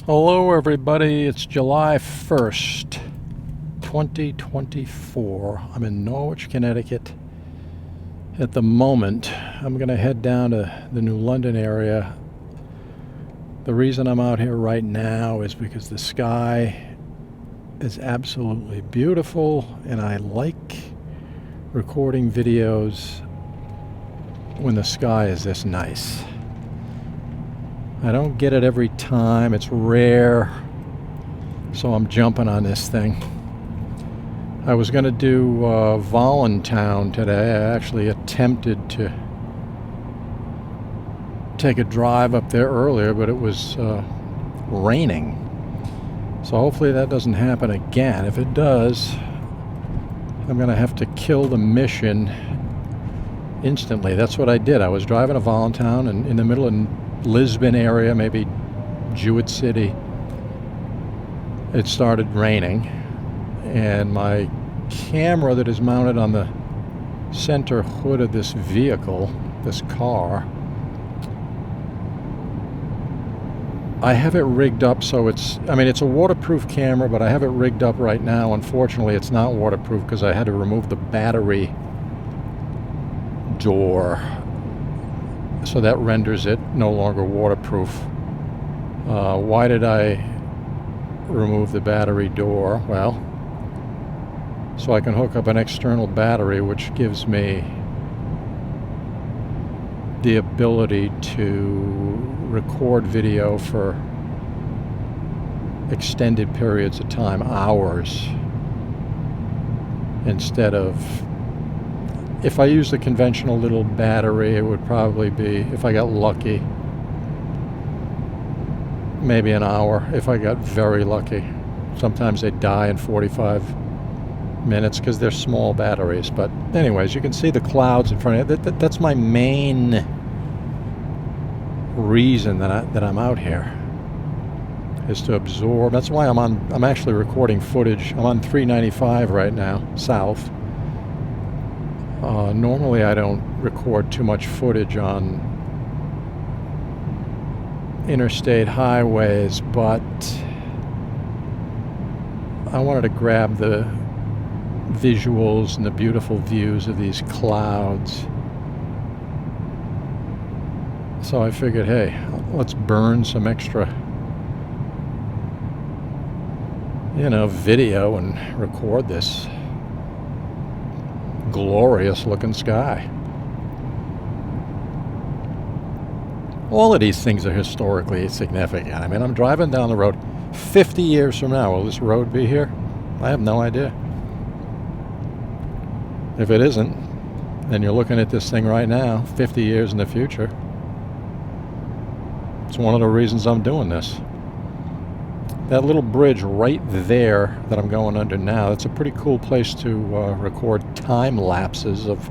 Hello everybody, it's July 1st, 2024. I'm in Norwich, Connecticut. At the moment, I'm going to head down to the New London area. The reason I'm out here right now is because the sky is absolutely beautiful, and I like recording videos when the sky is this nice. I don't get it every time, it's rare, so I'm jumping on this thing. I was going to do Voluntown today. I actually attempted to take a drive up there earlier, but it was raining. So hopefully that doesn't happen again. If it does, I'm going to have to kill the mission instantly. That's what I did. I was driving to Voluntown, and in the middle of Lisbon area, maybe Jewett City, it started raining, and my camera that is mounted on the center hood of this vehicle, this car, I have it rigged up so it's a waterproof camera, but I have it rigged up right now. Unfortunately, it's not waterproof because I had to remove the battery door, so that renders it no longer waterproof. Why did I remove the battery door? Well, so I can hook up an external battery, which gives me the ability to record video for extended periods of time, hours, instead of, if I use the conventional little battery, it would probably be, if I got lucky, maybe an hour, if I got very lucky. Sometimes they die in 45 minutes because they're small batteries. But anyways, you can see the clouds in front of you. That's my main reason that I'm out here, is to absorb. That's why I'm actually recording footage. I'm on 395 right now, south. Normally I don't record too much footage on interstate highways, but I wanted to grab the visuals and the beautiful views of these clouds. So I figured, hey, let's burn some extra, video and record this glorious looking sky. All of these things are historically significant. I'm driving down the road. 50 years from now, will this road be here? I have no idea. If it isn't, then you're looking at this thing right now, 50 years in the future. It's one of the reasons I'm doing this. That little bridge right there that I'm going under now, that's a pretty cool place to record time lapses of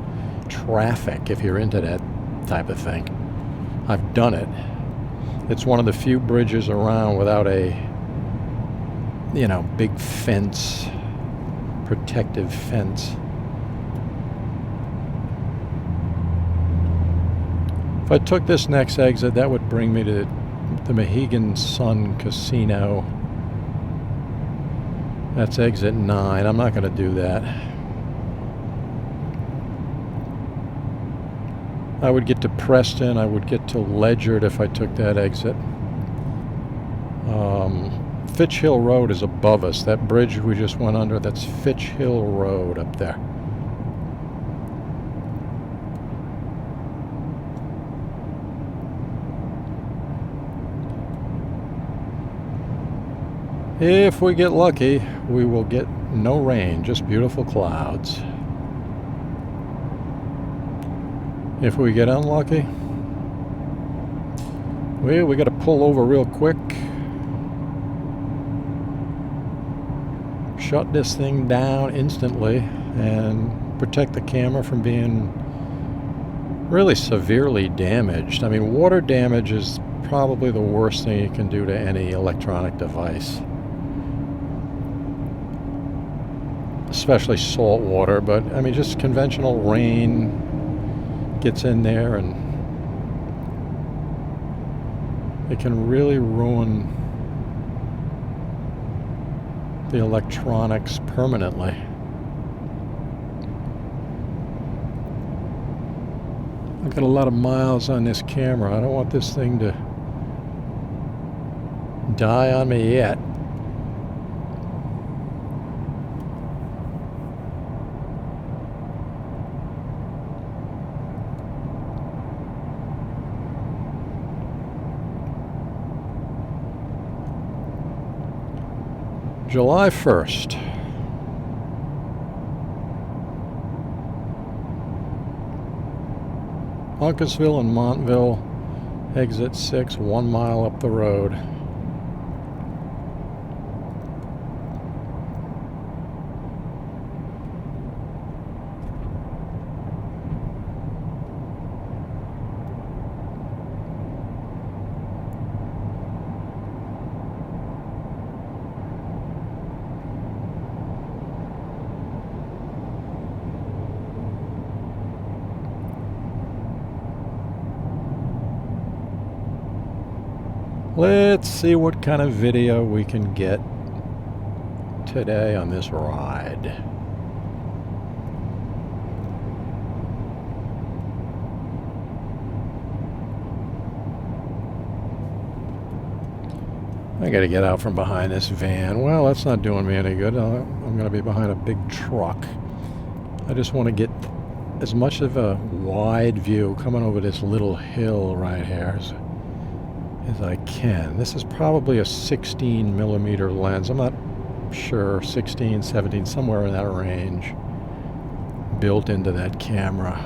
traffic if you're into that type of thing. I've done it. It's one of the few bridges around without a, big fence, protective fence. If I took this next exit, that would bring me to the Mohegan Sun Casino. That's exit 9. I'm not going to do that. I would get to Preston. I would get to Ledyard if I took that exit. Fitch Hill Road is above us. That bridge we just went under, that's Fitch Hill Road up there. If we get lucky, we will get no rain, just beautiful clouds. If we get unlucky, we got to pull over real quick, shut this thing down instantly, and protect the camera from being really severely damaged. Water damage is probably the worst thing you can do to any electronic device, especially salt water. But just conventional rain gets in there and it can really ruin the electronics permanently. I've got a lot of miles on this camera. I don't want this thing to die on me yet. July 1st. Uncasville and Montville, exit 6, 1 mile up the road. Let's see what kind of video we can get today on this ride. I gotta get out from behind this van. Well, that's not doing me any good. I'm gonna be behind a big truck. I just want to get as much of a wide view coming over this little hill right here as I can. This is probably a 16 millimeter lens. I'm not sure, 16, 17, somewhere in that range, built into that camera.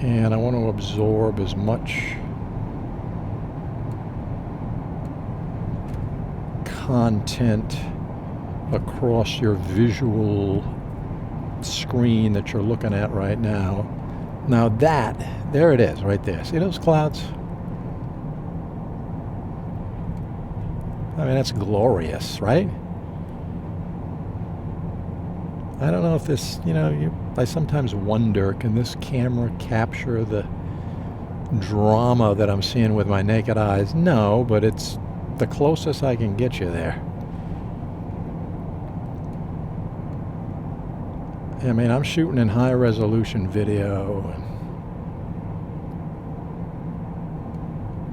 And I want to absorb as much content across your visual screen that you're looking at right now. Now there it is right there. See those clouds? I mean, that's glorious, right? I don't know if this, I sometimes wonder, can this camera capture the drama that I'm seeing with my naked eyes? No, but it's the closest I can get you there. I mean, I'm shooting in high resolution video.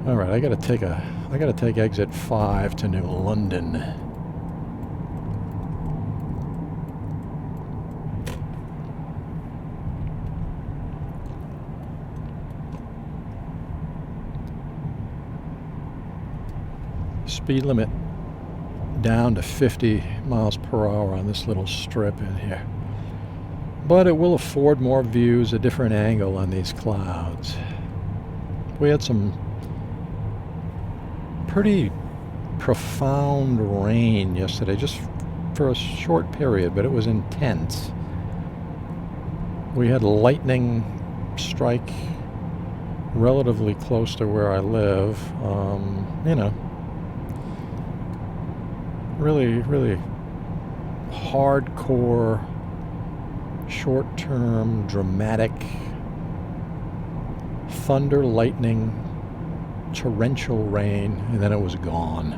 All right, I gotta take exit 5 to New London. Speed limit down to 50 miles per hour on this little strip in here. But it will afford more views, a different angle on these clouds. We had some pretty profound rain yesterday, just for a short period, but it was intense. We had lightning strike relatively close to where I live. Really hardcore, short-term, dramatic thunder, lightning, torrential rain, and then it was gone.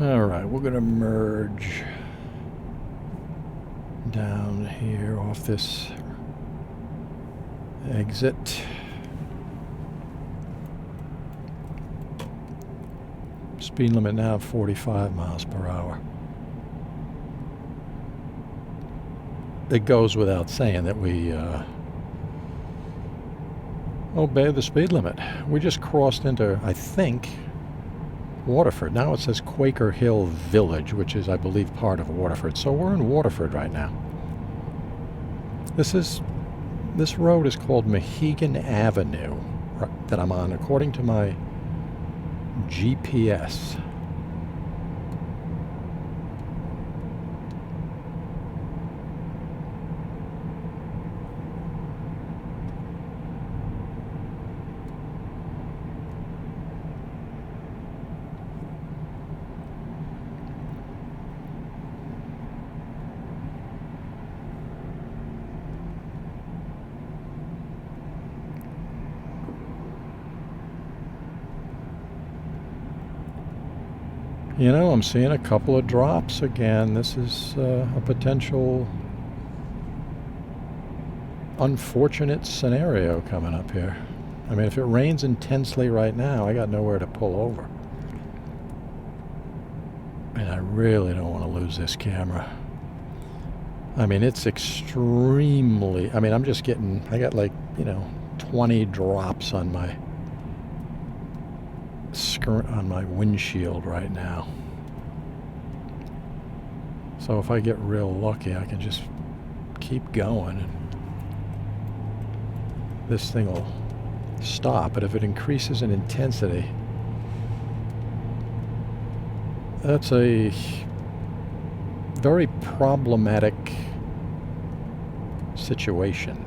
All right, we're going to merge down here off this exit. Speed limit now 45 miles per hour. It goes without saying that we obey the speed limit. We just crossed into, I think, Waterford. Now it says Quaker Hill Village, which is, I believe, part of Waterford. So we're in Waterford right now. This road is called Mohegan Avenue that I'm on, according to my GPS. You know, I'm seeing a couple of drops again. This is a potential unfortunate scenario coming up here. I mean, if it rains intensely right now, I got nowhere to pull over. And I really don't want to lose this camera. I mean, it's extremely... I mean, I'm just getting... I got like, 20 drops on my windshield right now. So if I get real lucky, I can just keep going and this thing will stop. But if it increases in intensity, that's a very problematic situation.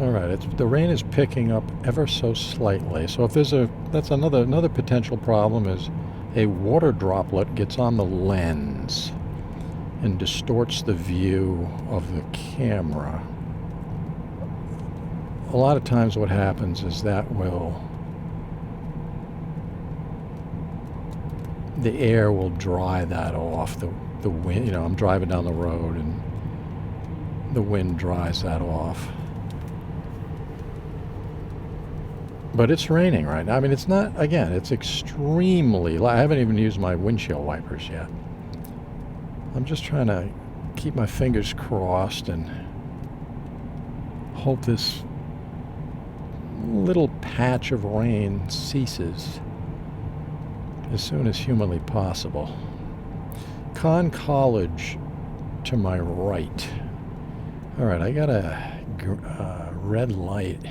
All right, the rain is picking up ever so slightly. So if there's that's another potential problem is a water droplet gets on the lens and distorts the view of the camera. A lot of times what happens is the air will dry that off. The wind, I'm driving down the road and the wind dries that off. But it's raining right now. I mean, it's not, again, it's extremely, I haven't even used my windshield wipers yet. I'm just trying to keep my fingers crossed and hope this little patch of rain ceases as soon as humanly possible. College to my right. All right, I got a red light,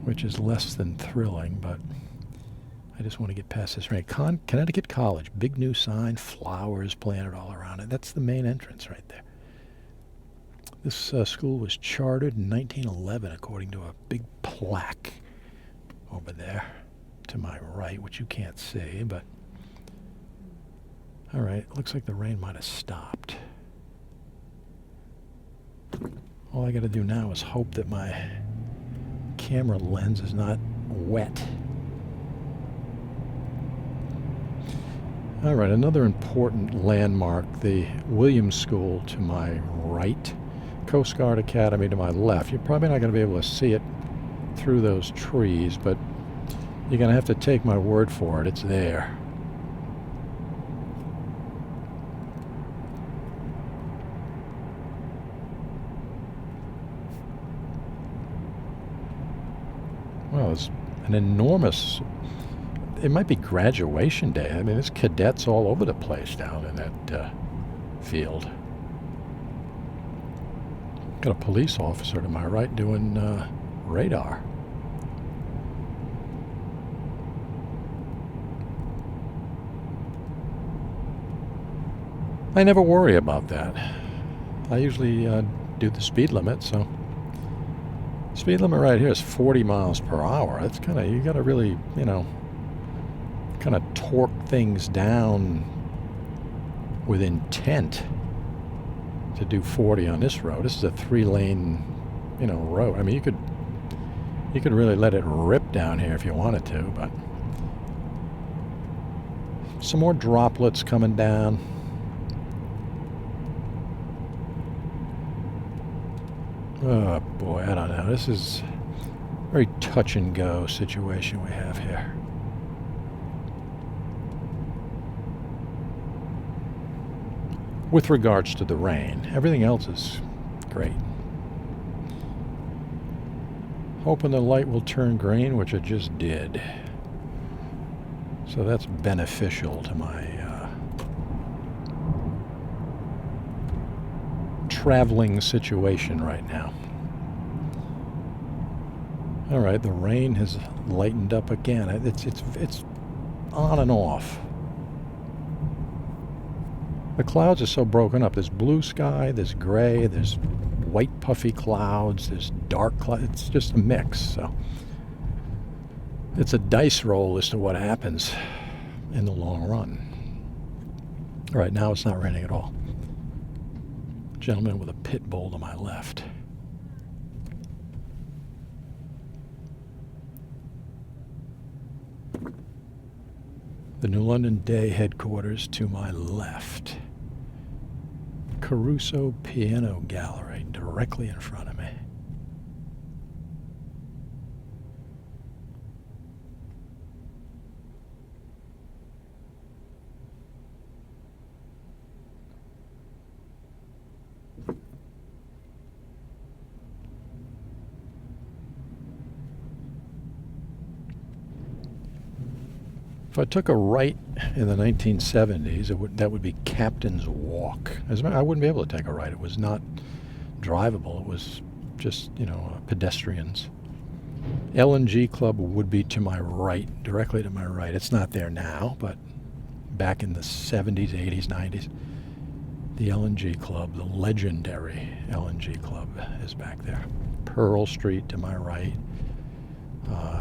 which is less than thrilling, but I just want to get past this rain. Connecticut College, big new sign, flowers planted all around it. That's the main entrance right there. This school was chartered in 1911, according to a big plaque over there to my right, which you can't see, but all right, looks like the rain might have stopped. All I got to do now is hope that my camera lens is not wet. All right, another important landmark, the Williams School to my right, Coast Guard Academy to my left. You're probably not going to be able to see it through those trees, but you're going to have to take my word for it. It's there. Well, it's an enormous... It might be graduation day. I mean, there's cadets all over the place down in that field. Got a police officer to my right doing radar. I never worry about that. I usually do the speed limit, so... Speed limit right here is 40 miles per hour. That's kind of, you got to really, kind of torque things down with intent to do 40 on this road. This is a 3-lane, road. I mean, you could really let it rip down here if you wanted to, but some more droplets coming down. Oh boy, I don't know. This is a very touch and go situation we have here. With regards to the rain, everything else is great. Hoping the light will turn green, which it just did. So that's beneficial to my traveling situation right now. All right, the rain has lightened up again. It's on and off. The clouds are so broken up. There's blue sky, there's gray, there's white puffy clouds, there's dark clouds. It's just a mix. So it's a dice roll as to what happens in the long run. All right, now it's not raining at all. Gentleman with a pit bull to my left. The New London Day headquarters to my left. Caruso Piano Gallery directly in front of me. If I took a right in the 1970s, that would be Captain's Walk. I wouldn't be able to take a right. It was not drivable. It was just, pedestrians. L&G Club would be to my right, directly to my right. It's not there now, but back in the 70s, 80s, 90s, the L&G Club, the legendary L&G Club, is back there. Pearl Street to my right.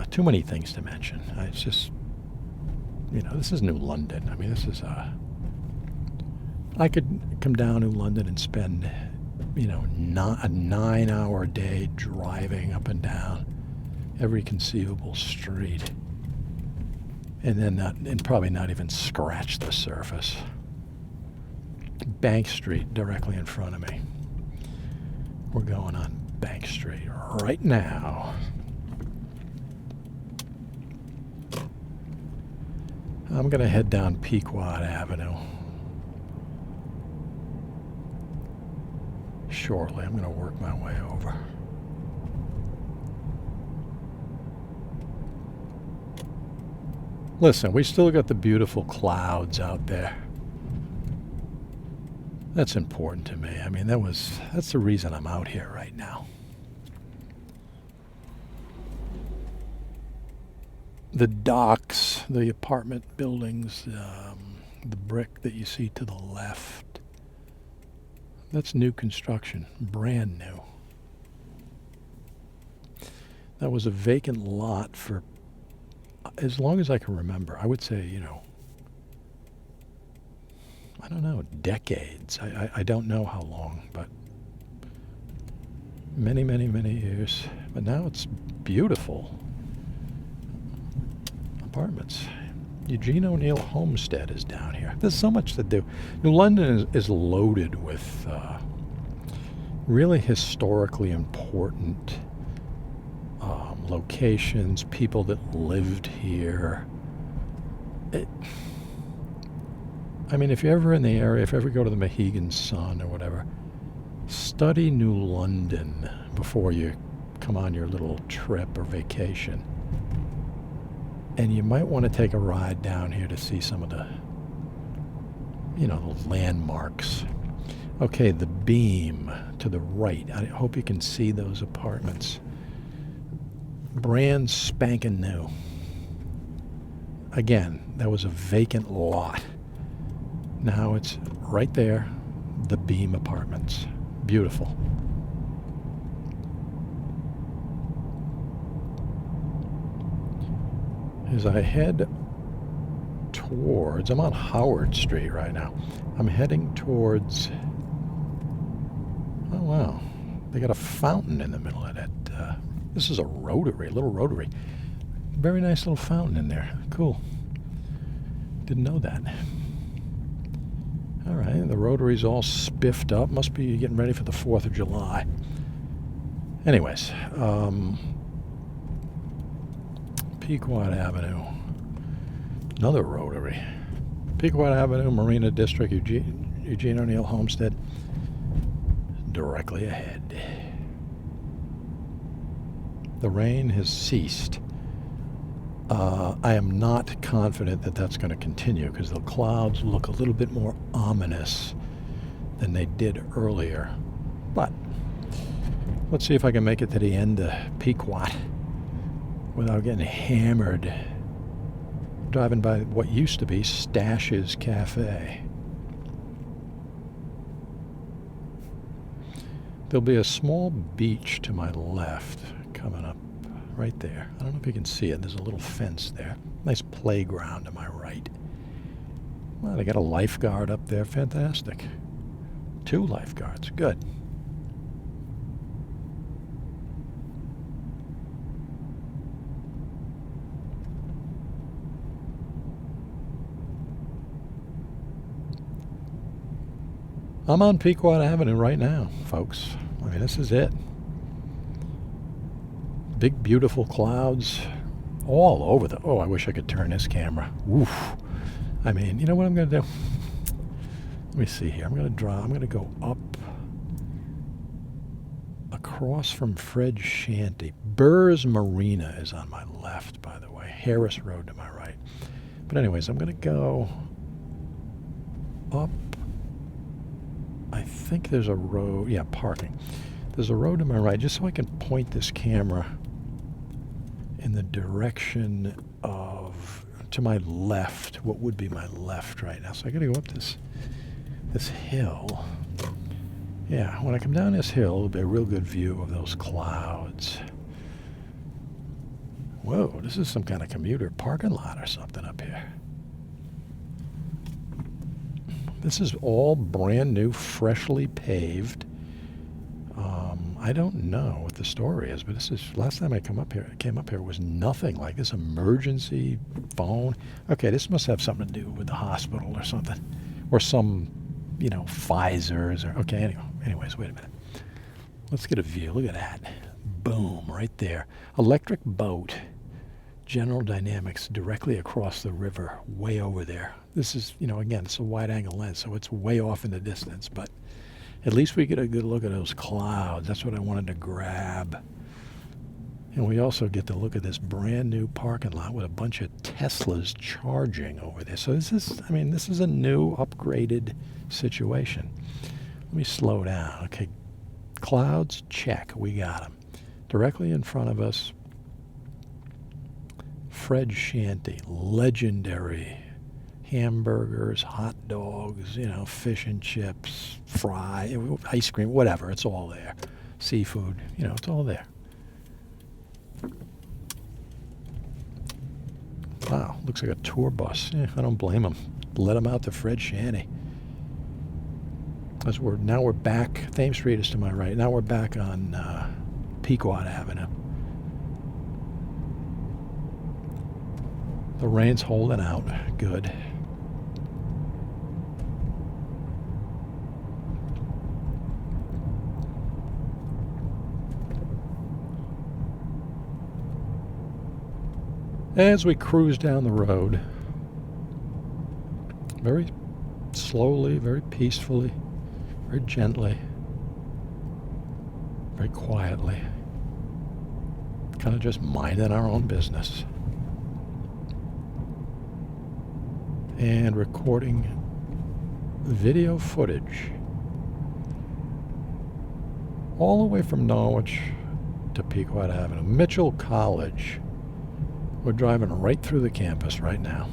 Too many things to mention. It's just... this is New London. I mean, this is I could come down to London and spend, a 9-hour day driving up and down every conceivable street, and probably not even scratch the surface. Bank Street directly in front of me. We're going on Bank Street right now. I'm going to head down Pequot Avenue shortly. I'm going to work my way over. Listen, we still got the beautiful clouds out there. That's important to me. I mean, that's the reason I'm out here right now. The docks, the apartment buildings, the brick that you see to the left, that's new construction, brand new. That was a vacant lot for as long as I can remember. I would say, I don't know, decades. I don't know how long, but many, many, many years. But now it's beautiful. Apartments. Eugene O'Neill Homestead is down here. There's so much to do. New London is loaded with really historically important locations, people that lived here. If you're ever in the area, if you ever go to the Mohegan Sun or whatever, study New London before you come on your little trip or vacation. And you might want to take a ride down here to see some of the, the landmarks. Okay, the beam to the right. I hope you can see those apartments. Brand spanking new. Again, that was a vacant lot. Now it's right there, the Beam Apartments. Beautiful. As I head towards, I'm on Howard Street right now. I'm heading towards, oh wow, they got a fountain in the middle of it. This is a rotary, a little rotary. Very nice little fountain in there. Cool. Didn't know that. All right, the rotary's all spiffed up. Must be getting ready for the 4th of July. Anyways, Pequot Avenue, another rotary. Pequot Avenue, Marina District, Eugene O'Neill Homestead, directly ahead. The rain has ceased. I am not confident that that's going to continue because the clouds look a little bit more ominous than they did earlier. But let's see if I can make it to the end of Pequot without getting hammered driving by what used to be Stash's Cafe. There'll be a small beach to my left coming up right there. I don't know if you can see it. There's a little fence there. Nice playground to my right. Well, they got a lifeguard up there. Fantastic. 2 lifeguards. Good. I'm on Pequot Avenue right now, folks. I mean, this is it. Big, beautiful clouds all over the... Oh, I wish I could turn this camera. Oof. I mean, you know what I'm going to do? Let me see here. I'm going to go up across from Fred's Shanty. Burr's Marina is on my left, by the way. Harris Road to my right. But anyways, I'm going to go up. I think there's a road. Yeah, parking. There's a road to my right, just so I can point this camera in the direction of, to my left, what would be my left right now. So I got to go up this hill. Yeah, when I come down this hill, it'll be a real good view of those clouds. Whoa, this is some kind of commuter parking lot or something up here. This is all brand new, freshly paved. I don't know what the story is, but this is, last time I came up here was nothing like this. Emergency phone. Okay, this must have something to do with the hospital or something, or some, Pfizer's or, okay, anyways, wait a minute. Let's get a view. Look at that. Boom, right there. Electric boat. General Dynamics directly across the river, way over there. This is, again, it's a wide-angle lens, so it's way off in the distance, but at least we get a good look at those clouds. That's what I wanted to grab. And we also get to look at this brand-new parking lot with a bunch of Teslas charging over there. So this is a new, upgraded situation. Let me slow down. Okay, clouds, check. We got them. Directly in front of us, Fred's Shanty, legendary hamburgers, hot dogs, fish and chips, fry, ice cream, whatever. It's all there. Seafood, it's all there. Wow, looks like a tour bus. I don't blame them. Let them out to Fred's Shanty. Now we're back. Thames Street is to my right. Now we're back on Pequot Avenue. The rain's holding out. Good. As we cruise down the road, very slowly, very peacefully, very gently, very quietly, kind of just minding our own business. And recording video footage all the way from Norwich to Pequot Avenue. Mitchell College. We're driving right through the campus right now.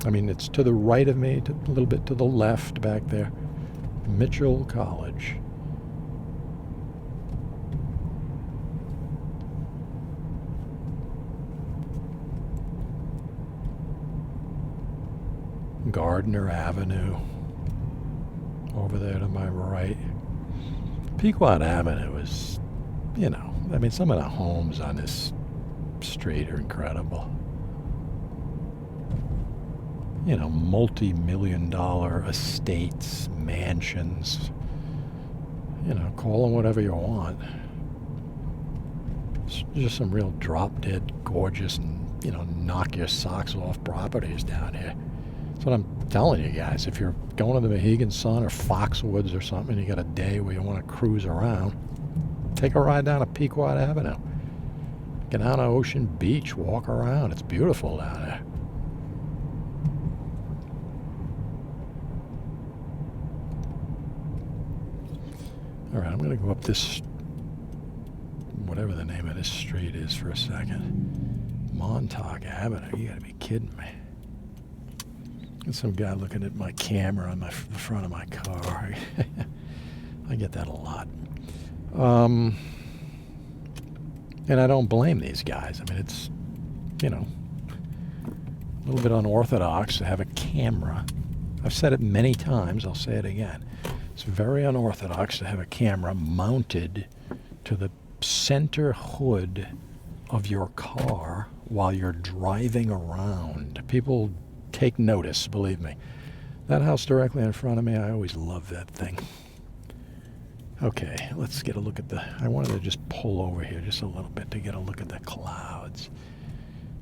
I mean, it's to the right of me, a little bit to the left back there. Mitchell College. Gardner Avenue over there to my right. Pequot Avenue is, some of the homes on this street are incredible. Multi-million-dollar estates, mansions. Call them whatever you want. It's just some real drop-dead, gorgeous, and, knock your socks off properties down here. That's what I'm telling you guys. If you're going to the Mohegan Sun or Foxwoods or something, you got a day where you want to cruise around, take a ride down to Pequot Avenue. Get down to Ocean Beach, walk around. It's beautiful down there. All right, I'm going to go up this, whatever the name of this street is for a second. Montauk Avenue. You got to be kidding me. There's some guy looking at my camera on the front of my car. I get that a lot. And I don't blame these guys. I mean, it's, a little bit unorthodox to have a camera. I've said it many times, I'll say it again. It's very unorthodox to have a camera mounted to the center hood of your car while you're driving around. People take notice, believe me. That house directly in front of me, I always love that thing. Okay, let's get a look at I wanted to just pull over here just a little bit to get a look at the clouds.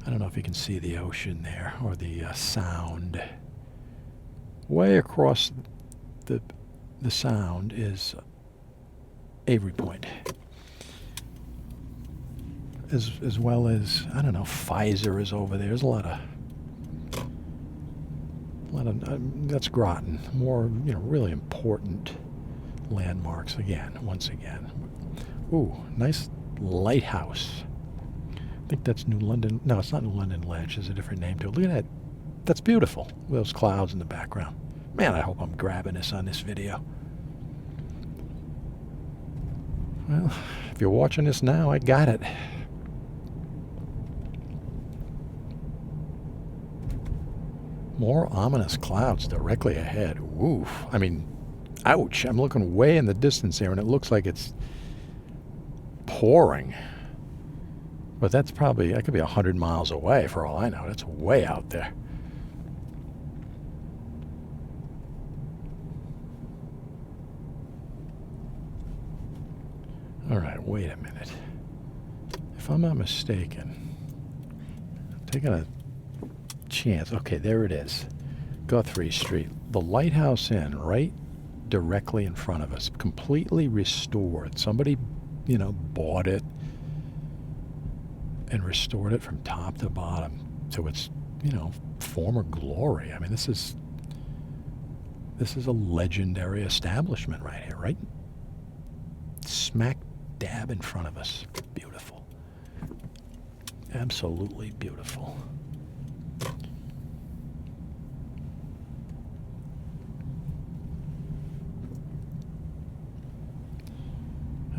I don't know if you can see the ocean there or the sound. Way across the sound is Avery Point. As well as, I don't know, Pfizer is over there. There's a lot of that's Groton. More, really important landmarks once again. Ooh, nice lighthouse. I think that's New London. No, it's not New London Ledge. There's a different name to it. Look at that. That's beautiful. Those clouds in the background. Man, I hope I'm grabbing this on this video. Well, if you're watching this now, I got it. More ominous clouds directly ahead. Oof. I mean, ouch. I'm looking way in the distance here, and it looks like it's pouring. But that could be 100 miles away for all I know. That's way out there. All right, wait a minute. If I'm not mistaken, I'm taking a chance. Okay, there it is. Guthrie Street. The Lighthouse Inn, right directly in front of us. Completely restored. Somebody, bought it and restored it from top to bottom to its, former glory. I mean, this is a legendary establishment right here, right? Smack dab in front of us. Beautiful. Absolutely beautiful.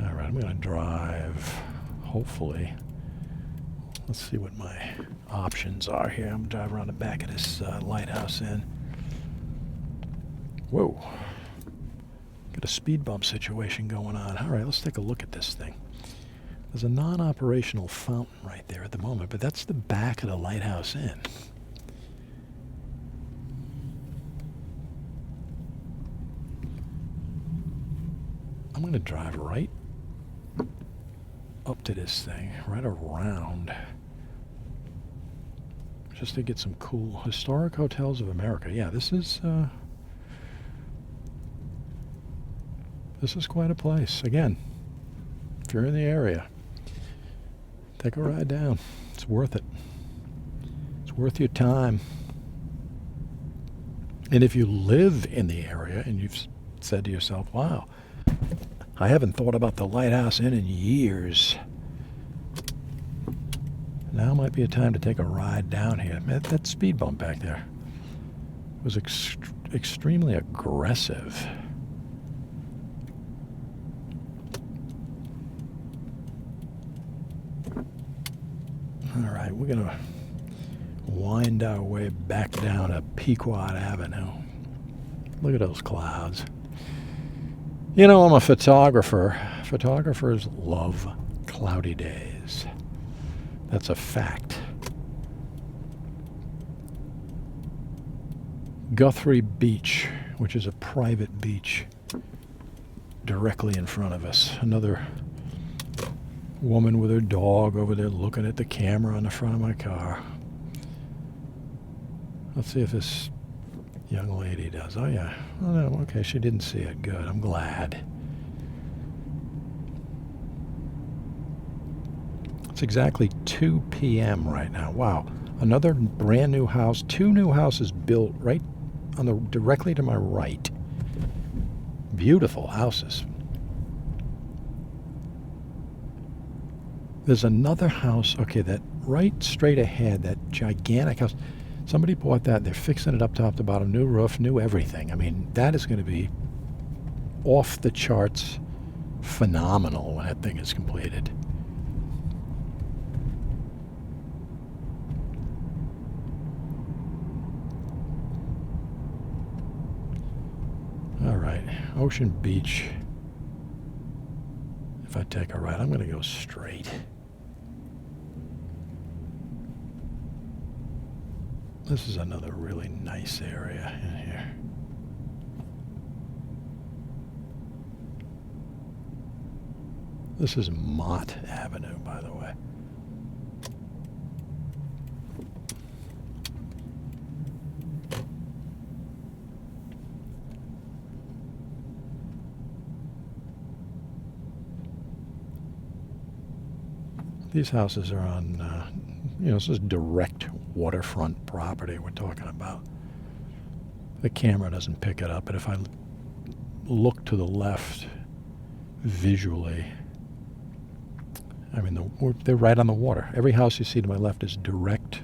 All right, I'm going to drive, hopefully. Let's see what my options are here. I'm going to drive around the back of this Lighthouse Inn. Whoa. Got a speed bump situation going on. All right, let's take a look at this thing. There's a non-operational fountain right there at the moment, but that's the back of the Lighthouse Inn. I'm going to drive right up to this thing, right around, just to get some cool Historic Hotels of America. Yeah, this is quite a place. Again, if you're in the area, take a ride down. It's worth it. It's worth your time. And if you live in the area and you've said to yourself, wow, I haven't thought about the Lighthouse Inn in years. Now might be a time to take a ride down here. That speed bump back there was extremely aggressive. All right, we're going to wind our way back down to Pequot Avenue. Look at those clouds. I'm a photographer. Photographers love cloudy days. That's a fact. Guthrie Beach, which is a private beach directly in front of us. Another woman with her dog over there looking at the camera on the front of my car. Let's see if this young lady does. Oh, yeah. Oh, no, okay, she didn't see it. Good. I'm glad. It's exactly 2 p.m. right now. Wow. Another brand new house. 2 new houses built right directly to my right. Beautiful houses. There's another house, okay, that right straight ahead, that gigantic house. Somebody bought that. They're fixing it up top to bottom. New roof, new everything. I mean, that is going to be off the charts phenomenal when that thing is completed. right. Ocean Beach. If I take a right, I'm going to go straight. This is another really nice area in here. This is Mott Avenue, by the way. These houses are on, this is direct waterfront property we're talking about. The camera doesn't pick it up, but if I look to the left visually, I mean, they're right on the water. Every house you see to my left is direct,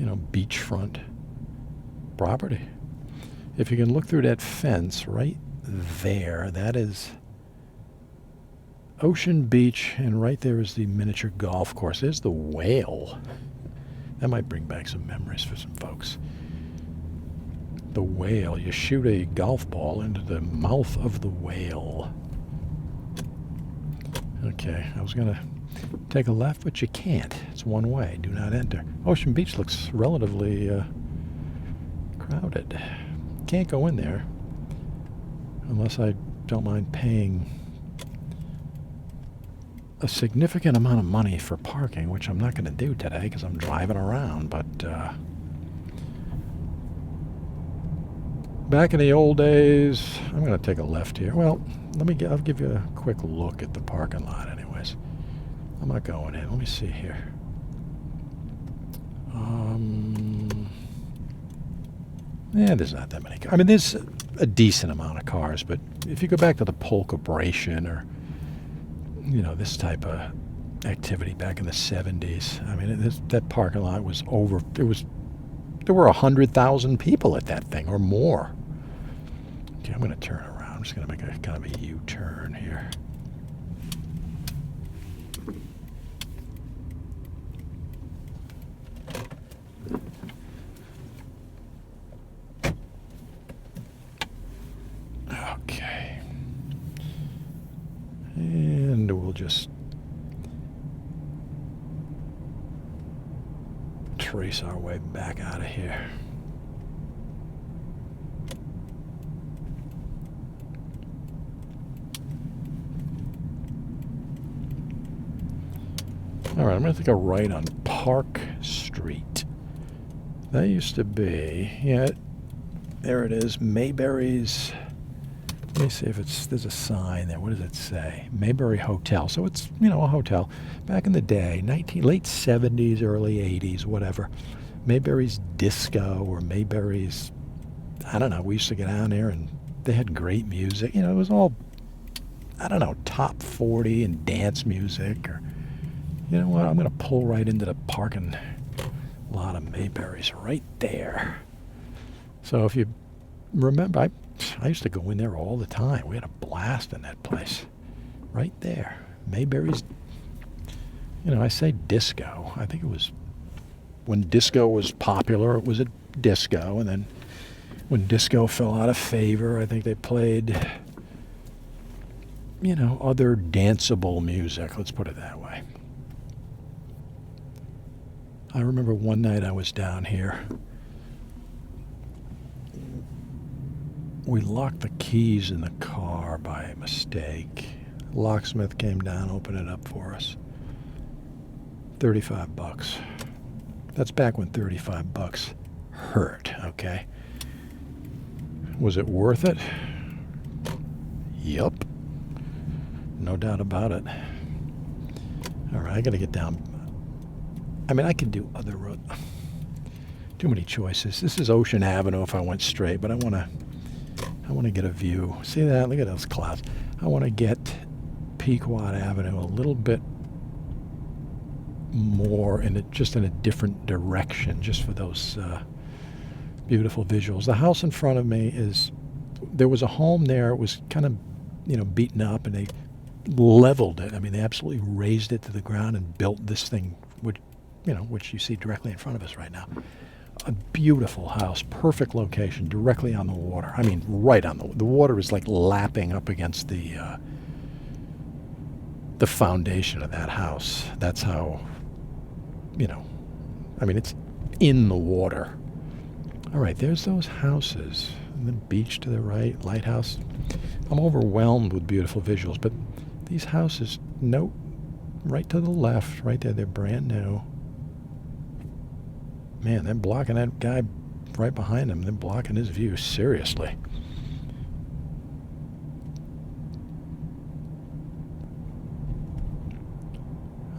beachfront property. If you can look through that fence right there, that is Ocean Beach, and right there is the miniature golf course. There's the whale. That might bring back some memories for some folks. The whale. You shoot a golf ball into the mouth of the whale. Okay, I was going to take a left, but you can't. It's one way. Do not enter. Ocean Beach looks relatively crowded. Can't go in there unless I don't mind paying a significant amount of money for parking, which I'm not going to do today because I'm driving around. But back in the old days, I'm going to take a left here. Well, I'll give you a quick look at the parking lot anyways. I'm not going in. Let me see here. There's not that many cars. I mean, there's a decent amount of cars, but if you go back to the Pole Corporation or this type of activity back in the 70s. I mean, that parking lot was over. There were 100,000 people at that thing or more. Okay, I'm going to turn around. I'm just going to make a kind of a U-turn here. Okay. And we'll just trace our way back out of here. All right, I'm going to take a right on Park Street. That used to be, there it is, Mayberry's. Let me see if there's a sign there. What does it say? Mayberry Hotel. So it's, a hotel. Back in the day, late 70s, early 80s, whatever. Mayberry's Disco or Mayberry's, I don't know. We used to get down there and they had great music. It was all, top 40 and dance music. Or, you know what? I'm going to pull right into the parking lot of Mayberry's right there. So if you remember, I used to go in there all the time. We had a blast in that place. Right there. Mayberry's, I say disco. I think it was, when disco was popular, it was a disco. And then when disco fell out of favor, I think they played, other danceable music. Let's put it that way. I remember one night I was down here. We locked the keys in the car by mistake. Locksmith came down, opened it up for us. $35. That's back when $35 hurt, okay? Was it worth it? Yup. No doubt about it. All right, I got to get down. I mean, I can do other roads. Too many choices. This is Ocean Avenue if I went straight, but I want to get a view. See that? Look at those clouds. I want to get Pequot Avenue a little bit more just in a different direction, just for those beautiful visuals. The house in front of me there was a home there. It was kind of, beaten up, and they leveled it. I mean, they absolutely razed it to the ground and built this thing, which you see directly in front of us right now. A beautiful house, perfect location, directly on the water. I mean, right on the water is like lapping up against the foundation of that house. That's how, I mean, it's in the water. All right, there's those houses. And the beach to the right, lighthouse. I'm overwhelmed with beautiful visuals, but these houses, note, right to the left, right there, they're brand new. Man, they're blocking that guy right behind him. They're blocking his view, seriously.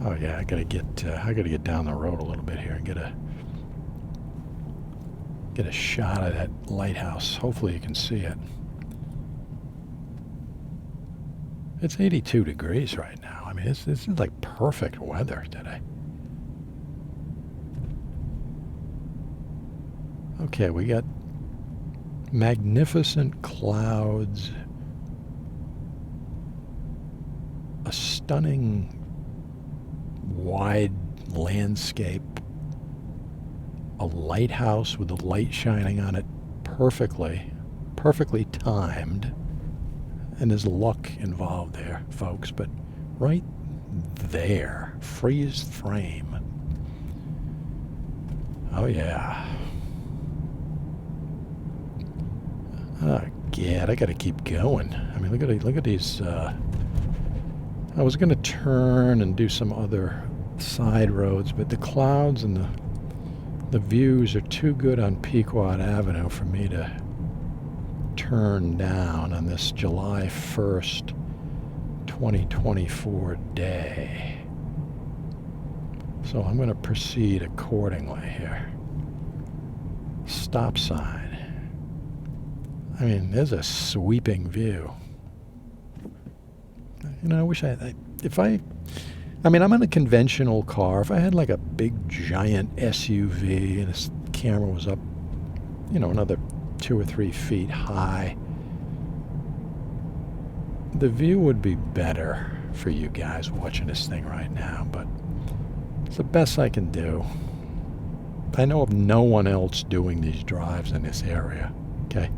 Oh yeah, I gotta get down the road a little bit here and get a shot of that lighthouse. Hopefully you can see it. It's 82 degrees right now. I mean, this is like perfect weather today. Okay, we got magnificent clouds, a stunning wide landscape, a lighthouse with the light shining on it perfectly timed. And there's luck involved there, folks, but right there, freeze frame. Oh yeah. Oh, God, I gotta keep going. I mean, look at these. I was gonna turn and do some other side roads, but the clouds and the views are too good on Pequot Avenue for me to turn down on this July 1st, 2024 day. So I'm gonna proceed accordingly here. Stop sign. I mean, there's a sweeping view. I wish I'm in a conventional car. If I had like a big giant SUV and this camera was up, another 2 or 3 feet high, the view would be better for you guys watching this thing right now, but it's the best I can do. I know of no one else doing these drives in this area, okay?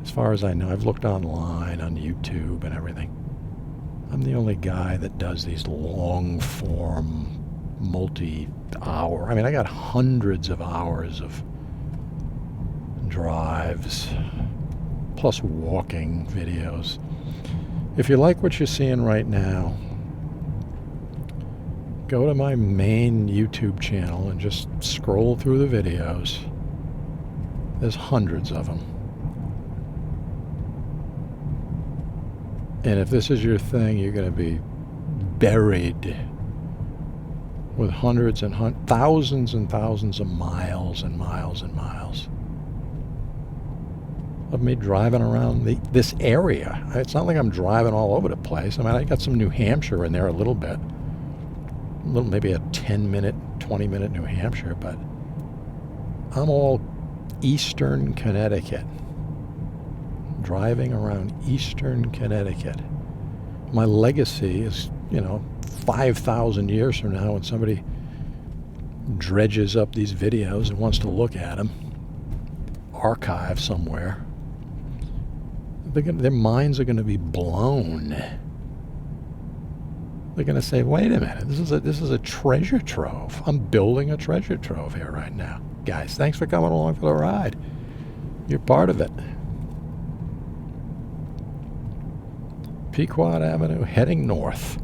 As far as I know, I've looked online on YouTube and everything. I'm the only guy that does these long-form, multi-hour. I mean, I got hundreds of hours of drives, plus walking videos. If you like what you're seeing right now, go to my main YouTube channel and just scroll through the videos. There's hundreds of them. And if this is your thing, you're going to be buried with hundreds and thousands and thousands of miles and miles and miles of me driving around this area. It's not like I'm driving all over the place. I mean, I got some New Hampshire in there a little bit. Maybe a 10-minute, 20-minute New Hampshire, but I'm all eastern Connecticut. Driving around eastern Connecticut. My legacy is, 5,000 years from now when somebody dredges up these videos and wants to look at them, archive somewhere, their minds are going to be blown. They're going to say, wait a minute, this is a treasure trove. I'm building a treasure trove here right now. Guys, thanks for coming along for the ride. You're part of it. Pequot Avenue heading north.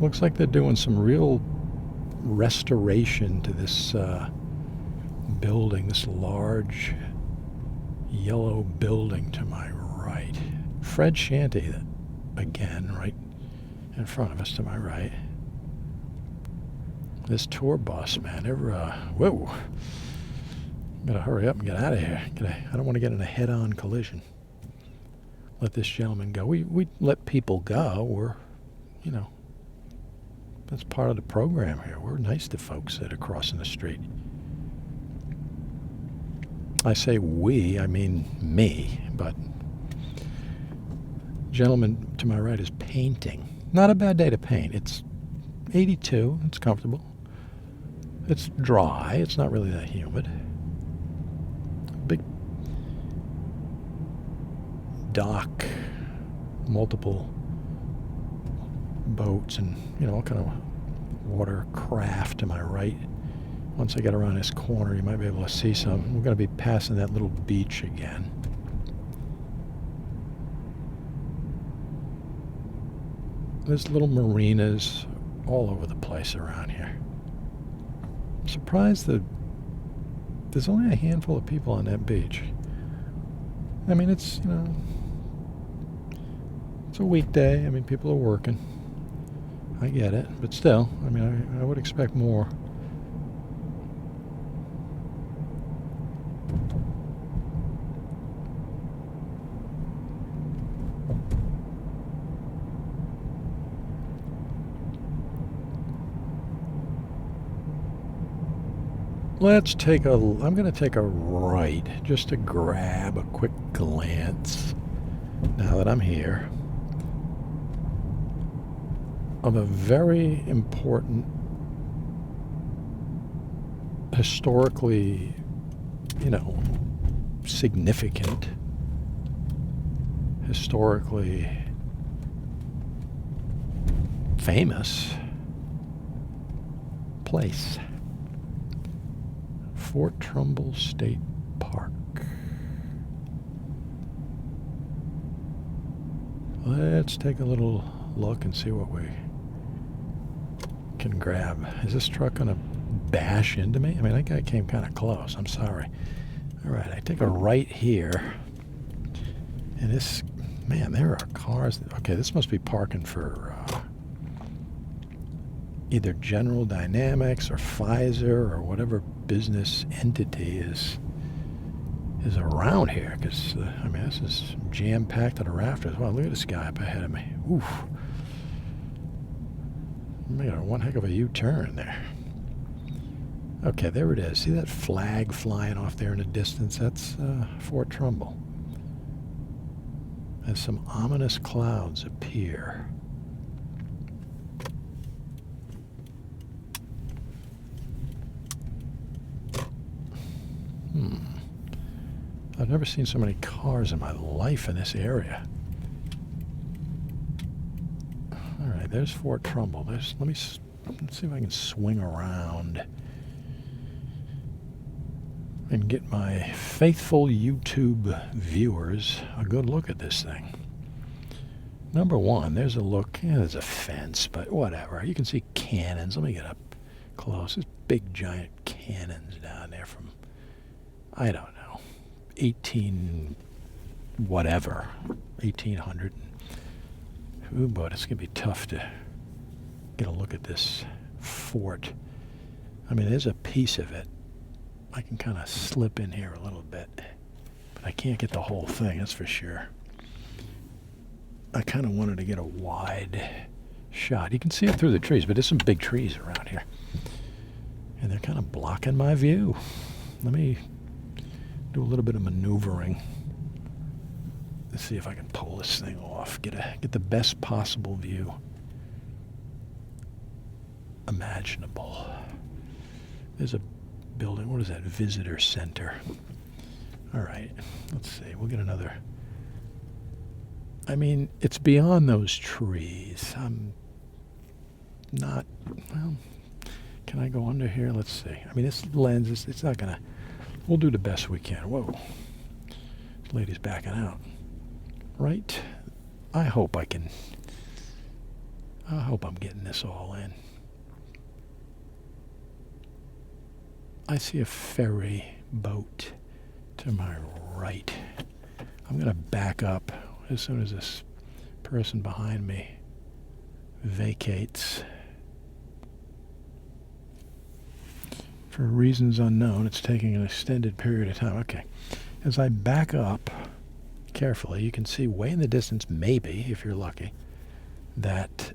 Looks like they're doing some real restoration to this building, this large yellow building to my right. Fred Shanty, again, right in front of us to my right. This tour bus, man, they're, whoa. Gotta hurry up and get out of here. I don't want to get in a head-on collision. Let this gentleman go. We let people go. We're, that's part of the program here. We're nice to folks that are crossing the street. I say we, I mean me, but gentleman to my right is painting. Not a bad day to paint. It's 82. It's comfortable. It's dry. It's not really that humid. Big dock, multiple boats, and all kind of watercraft to my right. Once I get around this corner, you might be able to see some. We're going to be passing that little beach again. There's little marinas all over the place around here. I'm surprised that there's only a handful of people on that beach. I mean, it's a weekday. I mean, people are working. I get it. But still, I mean, I would expect more. I'm going to take a right just to grab a quick glance, now that I'm here, of a very important, historically, significant, historically famous place. Fort Trumbull State Park. Let's take a little look and see what we can grab. Is this truck going to bash into me? I mean, that guy came kind of close. I'm sorry. All right, I take a right here. And there are cars. Okay, this must be parking for either General Dynamics or Pfizer or whatever business entity is around here, because this is jam-packed to the rafters. Wow, look at this guy up ahead of me. Oof. Made one heck of a U-turn there. Okay, there it is. See that flag flying off there in the distance? That's Fort Trumbull. As some ominous clouds appear. I've never seen so many cars in my life in this area. All right, there's Fort Trumbull. Let's see if I can swing around and get my faithful YouTube viewers a good look at this thing. Number one, there's a look. Yeah, there's a fence, but whatever. You can see cannons. Let me get up close. There's big, giant cannons down there from, I don't know, 1800. Ooh, but it's going to be tough to get a look at this fort. I mean, there's a piece of it. I can kind of slip in here a little bit, but I can't get the whole thing, that's for sure. I kind of wanted to get a wide shot. You can see it through the trees, but there's some big trees around here, and they're kind of blocking my view. Let me do a little bit of maneuvering. Let's see if I can pull this thing off. Get the best possible view imaginable. There's a building. What is that? Visitor center. All right. Let's see. We'll get another. I mean, it's beyond those trees. I'm not. Well, can I go under here? Let's see. I mean, this lens it's not gonna. We'll do the best we can. Whoa. This lady's backing out. Right? I hope I'm getting this all in. I see a ferry boat to my right. I'm going to back up as soon as this person behind me vacates. For reasons unknown, it's taking an extended period of time. Okay. As I back up carefully, you can see way in the distance, maybe, if you're lucky, that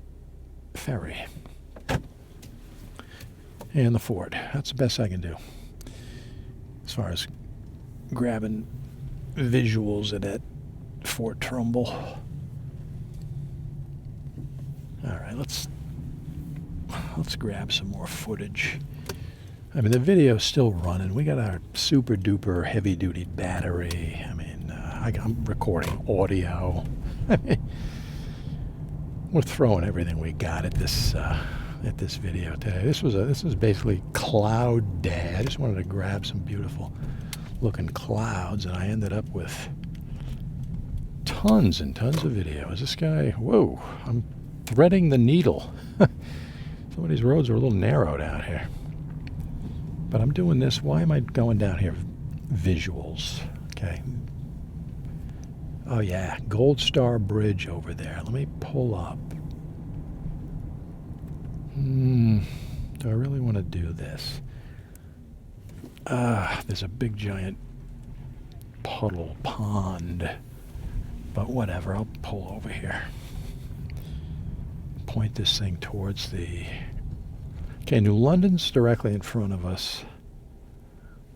ferry. And the fort. That's the best I can do as far as grabbing visuals of that Fort Trumbull. All right, let's let's grab some more footage. I mean, the video's still running. We got our super duper heavy duty battery. I mean, I'm recording audio. I mean, we're throwing everything we got at this video today. This was basically cloud day. I just wanted to grab some beautiful looking clouds, and I ended up with tons and tons of video. Is this guy? Whoa! I'm threading the needle. Some of these roads are a little narrowed out here. But I'm doing this. Why am I going down here? Visuals. Okay. Oh, yeah. Gold Star Bridge over there. Let me pull up. Do I really want to do this? There's a big giant puddle pond. But whatever. I'll pull over here. Point this thing towards the... Okay, New London's directly in front of us,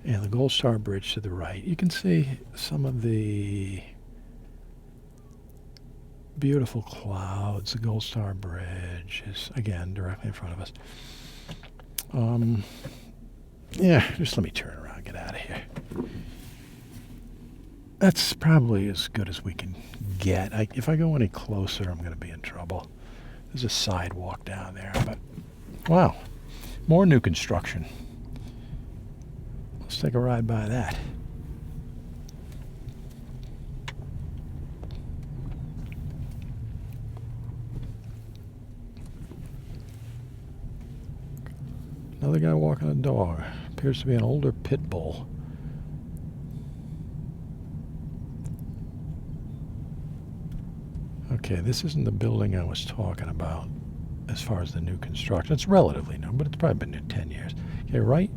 and the Gold Star Bridge to the right. You can see some of the beautiful clouds. The Gold Star Bridge is, again, directly in front of us. Yeah, just let me turn around and get out of here. That's probably as good as we can get. If I go any closer, I'm going to be in trouble. There's a sidewalk down there, but wow. More new construction. Let's take a ride by that. Another guy walking a dog. Appears to be an older pit bull. Okay, this isn't the building I was talking about. As far as the new construction, it's relatively new, but it's probably been new 10 years. Okay, right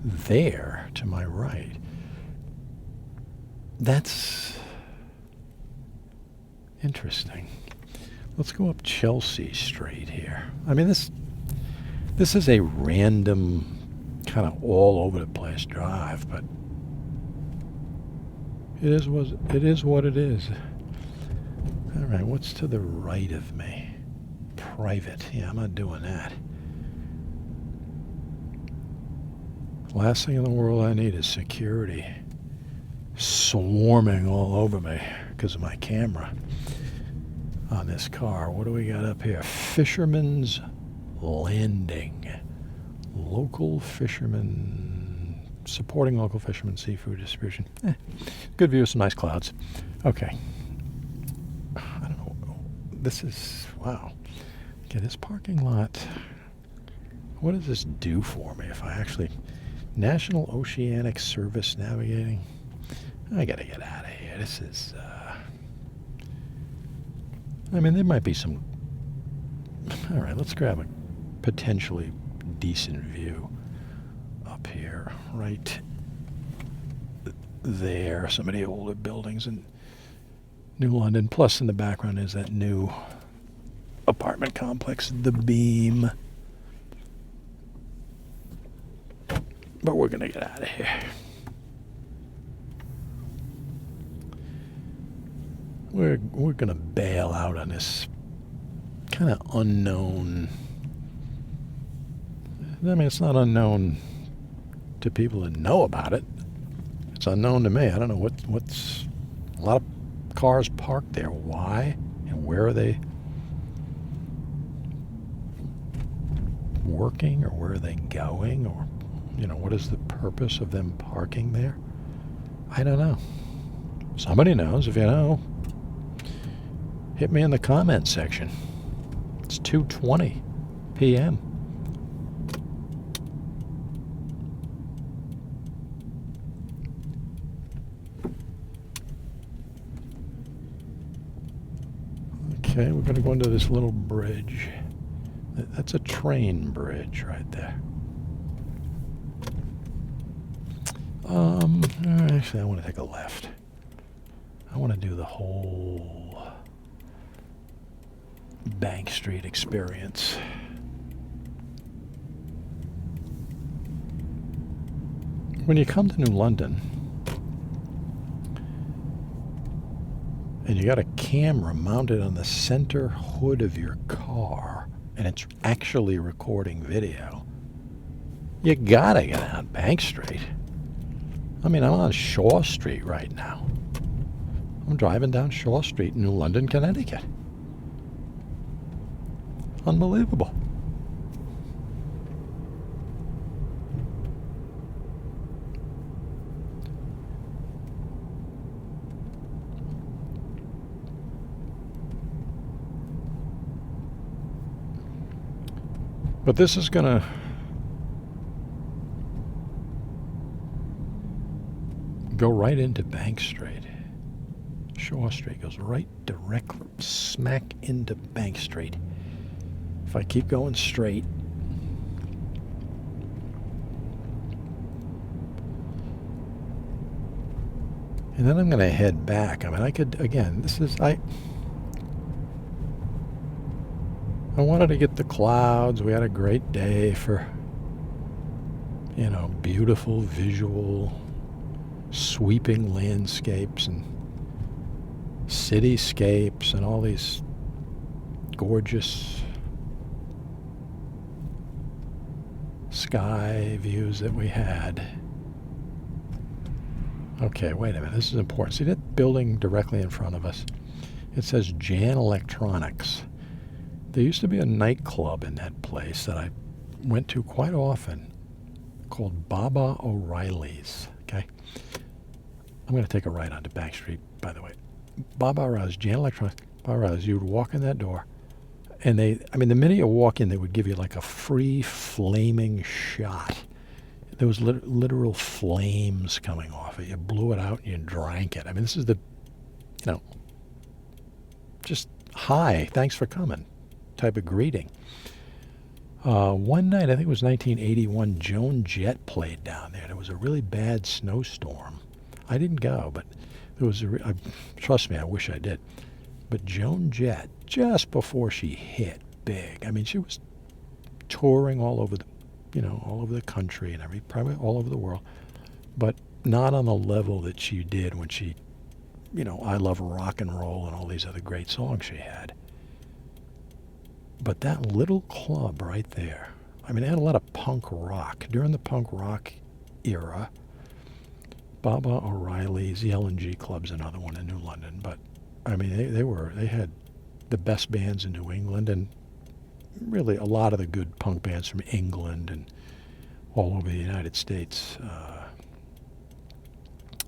there to my right. That's interesting. Let's go up Chelsea Street here. I mean, this is a random kind of all over the place drive, but it is what it is. All right, what's to the right of me? Private. Yeah, I'm not doing that. Last thing in the world I need is security swarming all over me because of my camera on this car. What do we got up here? Fisherman's Landing. Local fishermen, supporting local fishermen, seafood distribution. Good view, some nice clouds. Okay. I don't know. This is, wow. Okay, this parking lot, what does this do for me if I actually... National Oceanic Service Navigating? I gotta get out of here. This is, I mean, there might be some... All right, let's grab a potentially decent view up here. Right there, some of the older buildings in New London. Plus, in the background is that new apartment complex, The Beam. But we're going to get out of here. We're going to bail out on this kind of unknown... I mean, it's not unknown to people that know about it. It's unknown to me. I don't know what's... A lot of cars parked there. Why? And where are they working? Or where are they going? Or... You know, what is the purpose of them parking there? I don't know. Somebody knows. If you know, hit me in the comments section. It's 2:20 p.m. Okay, we're going to go into this little bridge. That's a train bridge right there. Actually, I want to take a left. I want to do the whole Bank Street experience. When you come to New London, and you got a camera mounted on the center hood of your car, and it's actually recording video, you gotta get on Bank Street. I mean, I'm on Shaw Street right now. I'm driving down Shaw Street in New London, Connecticut. Unbelievable. But this is going to go right into Bank Street. Shaw Street goes right directly smack into Bank Street. If I keep going straight, and then I'm going to head back. I mean, I could, again, I wanted to get the clouds. We had a great day for, beautiful visual, sweeping landscapes and cityscapes and all these gorgeous sky views that we had. Okay, wait a minute. This is important. See that building directly in front of us? It says Jan Electronics. There used to be a nightclub in that place that I went to quite often called Baba O'Reilly's. Okay? I'm going to take a right onto Bank Street, by the way. Baba O'Reilly's, Jan Electronics, Baba O'Reilly's, you would walk in that door, and the minute you walk in, they would give you like a free flaming shot. There was literal flames coming off it. You blew it out and you drank it. I mean, this is just hi, thanks for coming type of greeting. One night, I think it was 1981, Joan Jett played down there. There was a really bad snowstorm. I didn't go, but there was trust me, I wish I did. But Joan Jett, just before she hit big, I mean, she was touring all over the country and probably all over the world, but not on the level that she did when she, I Love Rock and Roll and all these other great songs she had. But that little club right there, I mean, it had a lot of punk rock. During the punk rock era, Baba O'Reilly's, the L&G Club's another one in New London, but I mean, they had the best bands in New England, and really a lot of the good punk bands from England and all over the United States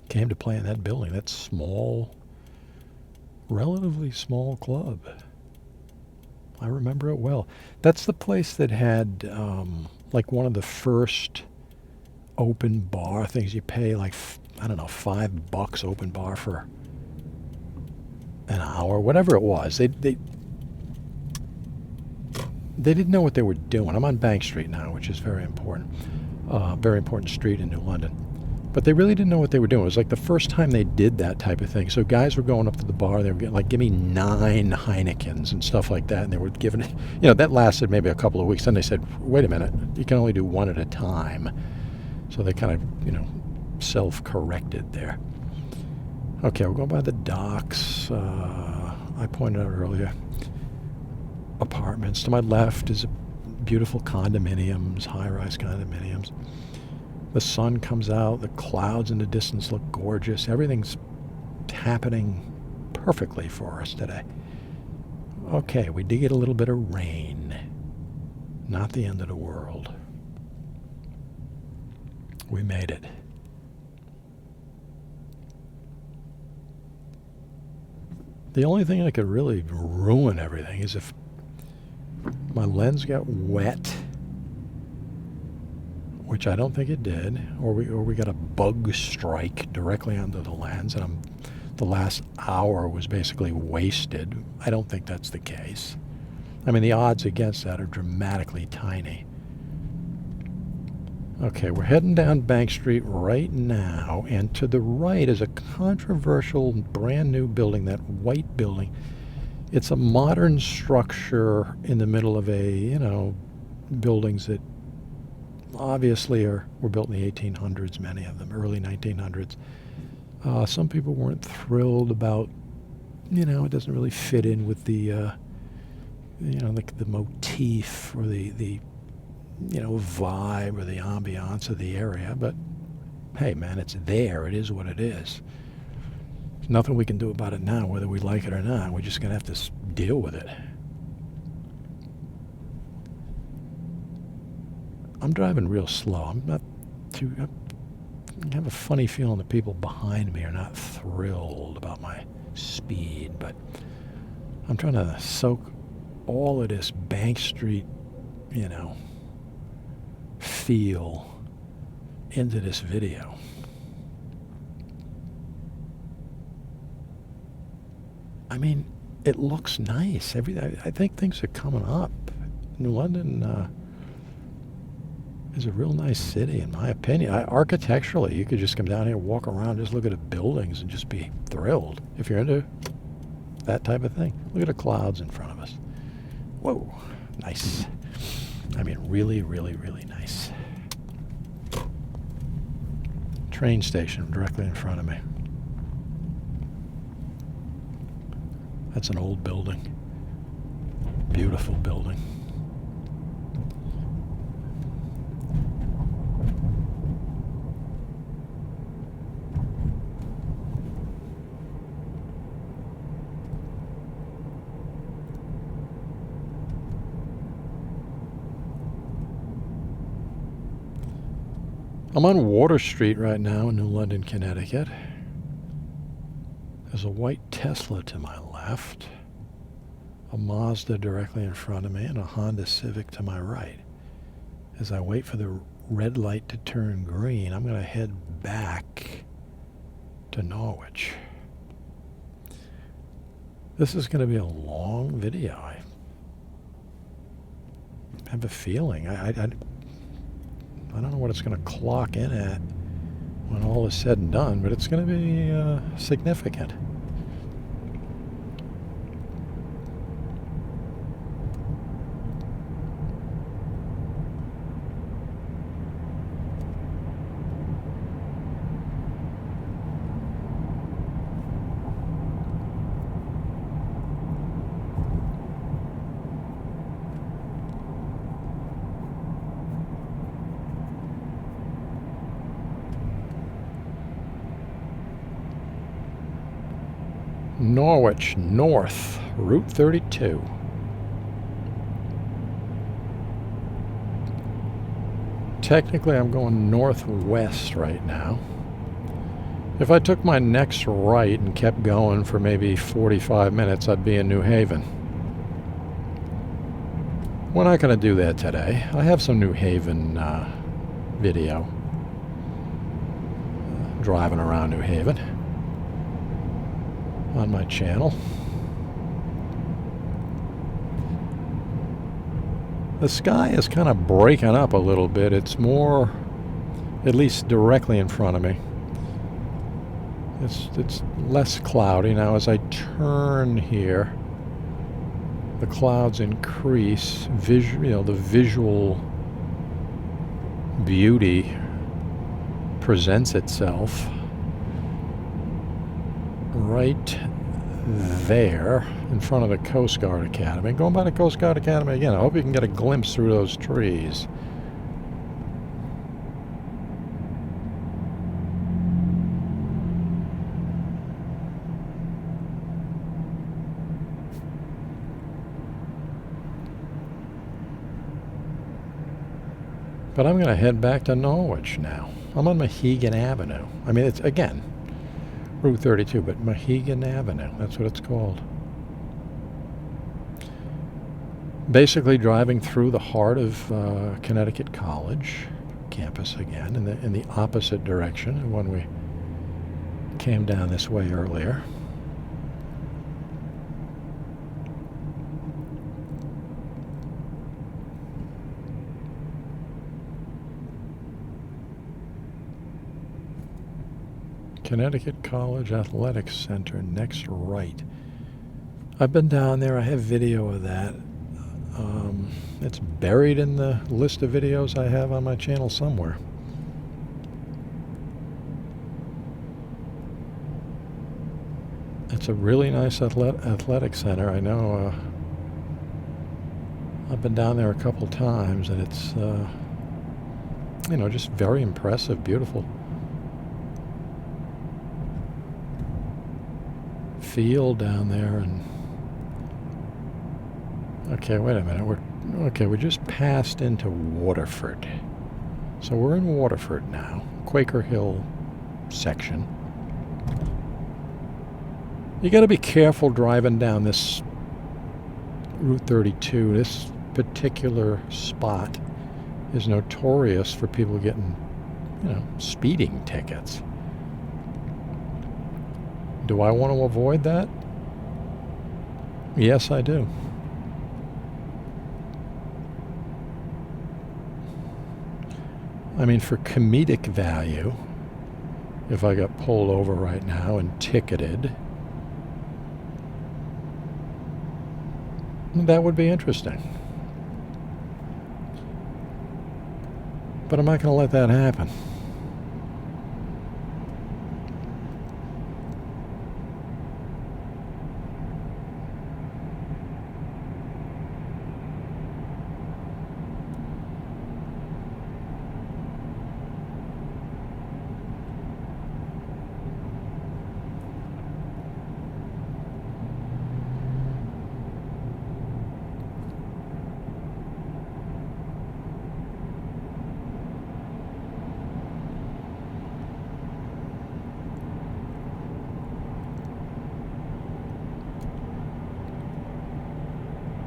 came to play in that building, that small, relatively small club. I remember it well. That's the place that had like one of the first open bar things. You pay like, I don't know, $5 open bar for an hour, whatever it was. They didn't know what they were doing. I'm on Bank Street now, which is very important street in New London. But they really didn't know what they were doing. It was like the first time they did that type of thing. So guys were going up to the bar. They were getting, like, give me 9 Heinekens and stuff like that. And they were giving it, that lasted maybe a couple of weeks. Then they said, wait a minute, you can only do one at a time. So they kind of, self-corrected there. Okay, we'll go by the docks. I pointed out earlier, apartments. To my left is beautiful condominiums, high-rise condominiums. The sun comes out, the clouds in the distance look gorgeous. Everything's happening perfectly for us today. Okay, we did get a little bit of rain. Not the end of the world. We made it. The only thing that could really ruin everything is if my lens got wet, which I don't think it did, or we got a bug strike directly onto the lens, and the last hour was basically wasted. I don't think that's the case. I mean, the odds against that are dramatically tiny. Okay, we're heading down Bank Street right now, and to the right is a controversial brand new building, that white building. It's a modern structure in the middle of buildings that obviously were built in the 1800s, many of them, early 1900s. Some people weren't thrilled about, it doesn't really fit in with the the motif or the vibe or the ambiance of the area. But hey, man, it's there. It is what it is. There's nothing we can do about it now, whether we like it or not. We're just gonna have to deal with it. I'm driving real slow. I'm not too. I have a funny feeling the people behind me are not thrilled about my speed, but I'm trying to soak all of this Bank Street, feel into this video. I mean, it looks nice. I think things are coming up. New London is a real nice city, in my opinion. Architecturally, you could just come down here, walk around, just look at the buildings and just be thrilled if you're into that type of thing. Look at the clouds in front of us. Whoa, nice. I mean, really, really, really nice. Train station directly in front of me. That's an old building. Beautiful building. I'm on Water Street right now in New London, Connecticut. There's a white Tesla to my left, a Mazda directly in front of me, and a Honda Civic to my right. As I wait for the red light to turn green, I'm going to head back to Norwich. This is going to be a long video. I have a feeling. I don't know what it's going to clock in at when all is said and done, but it's going to be significant. Norwich North, Route 32. Technically, I'm going northwest right now. If I took my next right and kept going for maybe 45 minutes, I'd be in New Haven. We're not going to do that today. I have some New Haven video. Driving around New Haven on my channel. The sky is kind of breaking up a little bit. It's more, at least directly in front of me. It's less cloudy now. As I turn here, the clouds increase. The visual beauty presents itself right there in front of the Coast Guard Academy. Going by the Coast Guard Academy again. I hope you can get a glimpse through those trees. But I'm going to head back to Norwich now. I'm on Mohegan Avenue. I mean, it's, again, Route 32, but Mohegan Avenue. That's what it's called. Basically driving through the heart of Connecticut College campus again, in the opposite direction of when we came down this way earlier. Connecticut College Athletics Center, next right. I've been down there. I have video of that. It's buried in the list of videos I have on my channel somewhere. It's a really nice athletic center. I know I've been down there a couple times, and it's, you know, just very impressive, beautiful feel down there. And okay, wait a minute. We just passed into Waterford, so we're in Waterford now, Quaker Hill section. You got to be careful driving down this Route 32. This particular spot is notorious for people getting, you know, speeding tickets. Do I want to avoid that? Yes, I do. I mean, for comedic value, if I got pulled over right now and ticketed, that would be interesting. But I'm not going to let that happen.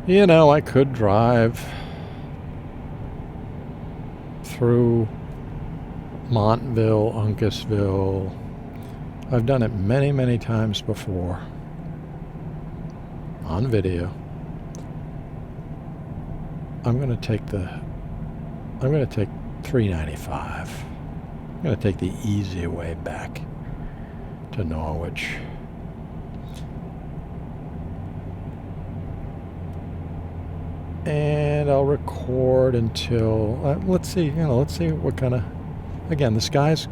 You know, I could drive through Montville, Uncasville. I've done it many, many times before on video. I'm going to take 395. I'm going to take the easy way back to Norwich. And I'll record until, let's see what kind of, again, the sky's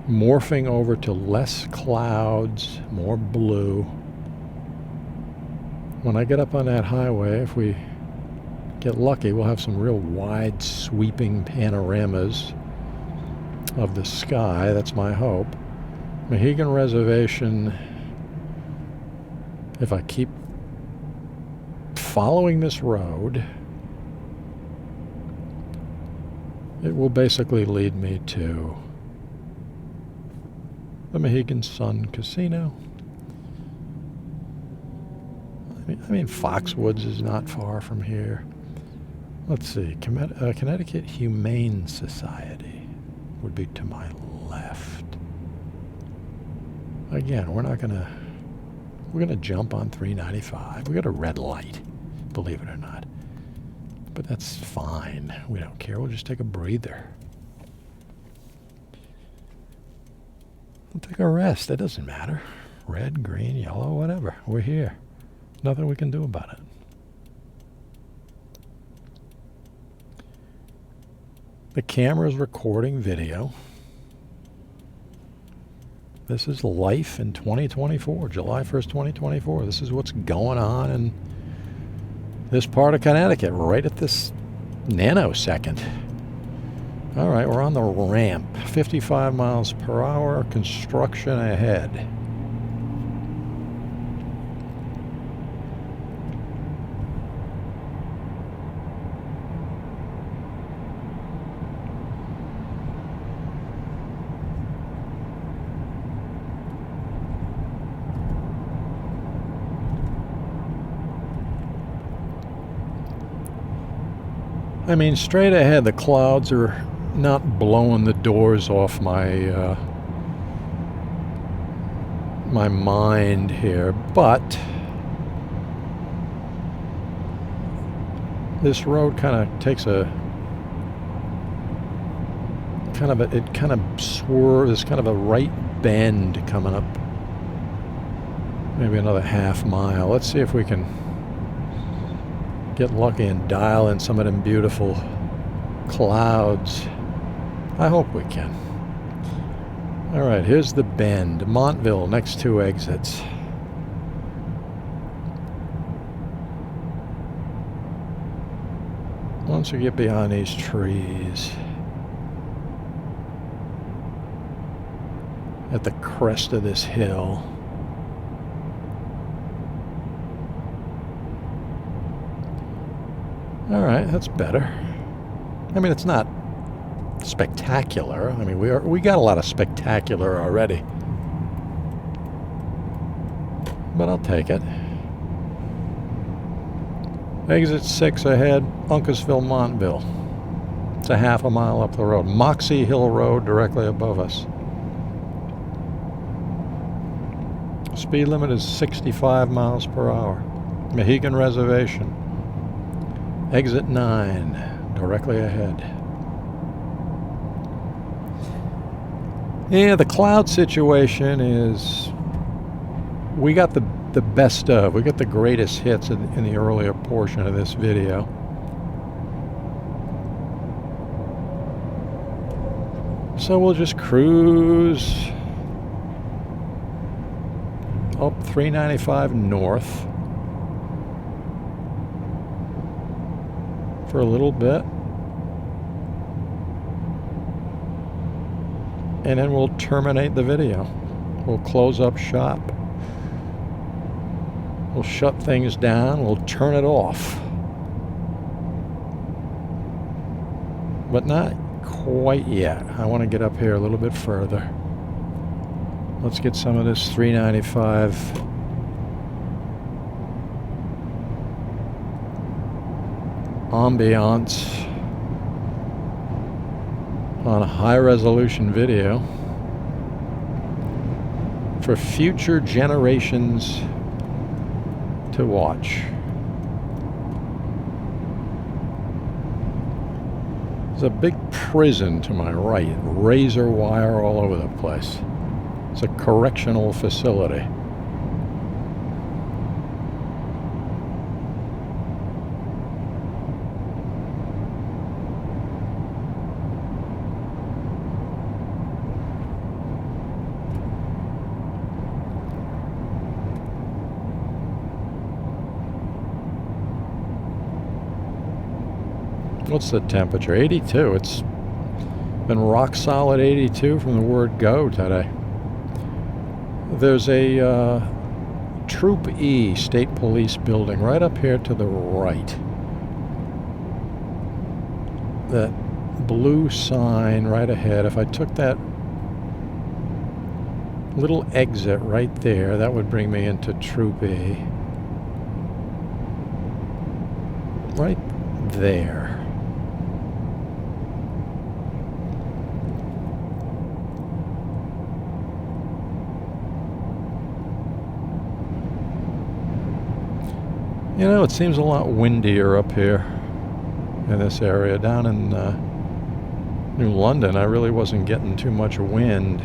morphing over to less clouds, more blue. When I get up on that highway, if we get lucky, we'll have some real wide sweeping panoramas of the sky. That's my hope. Mohegan Reservation, if I keep following this road, it will basically lead me to the Mohegan Sun Casino. I mean, Foxwoods is not far from here. Let's see, Connecticut Humane Society would be to my left. Again, we're gonna jump on 395. We got a red light, believe it or not. But that's fine. We don't care. We'll just take a breather. We'll take a rest. It doesn't matter. Red, green, yellow, whatever. We're here. Nothing we can do about it. The camera's recording video. This is life in 2024, July 1st, 2024. This is what's going on in this part of Connecticut right at this nanosecond. All right, we're on the ramp. 55 miles per hour, construction ahead. I mean, straight ahead, the clouds are not blowing the doors off my my mind here, but this road kind of takes it kind of swerves. There's kind of a right bend coming up, maybe another half mile. Let's see if we can get lucky and dial in some of them beautiful clouds. I hope we can. All right, here's the bend. Montville, next two exits. Once we get behind these trees, at the crest of this hill, all right, that's better. I mean, it's not spectacular. I mean, we got a lot of spectacular already, but I'll take it. Exit 6 ahead, Uncasville, Montville. It's a half a mile up the road. Moxie Hill Road directly above us. Speed limit is 65 miles per hour. Mohegan Reservation. Exit 9, directly ahead. Yeah, the cloud situation is, we got the best of. We got the greatest hits in the earlier portion of this video. So we'll just cruise up 395 north for a little bit, and then we'll terminate the video. We'll close up shop. We'll shut things down. We'll turn it off. But not quite yet. I want to get up here a little bit further. Let's get some of this 395 ambiance on a high-resolution video for future generations to watch. There's a big prison to my right, razor wire all over the place. It's a correctional facility. What's the temperature? 82. It's been rock solid 82 from the word go today. There's a Troop E State Police building right up here to the right. That blue sign right ahead. If I took that little exit right there, that would bring me into Troop E. Right there. You know, it seems a lot windier up here in this area. Down in New London, I really wasn't getting too much wind,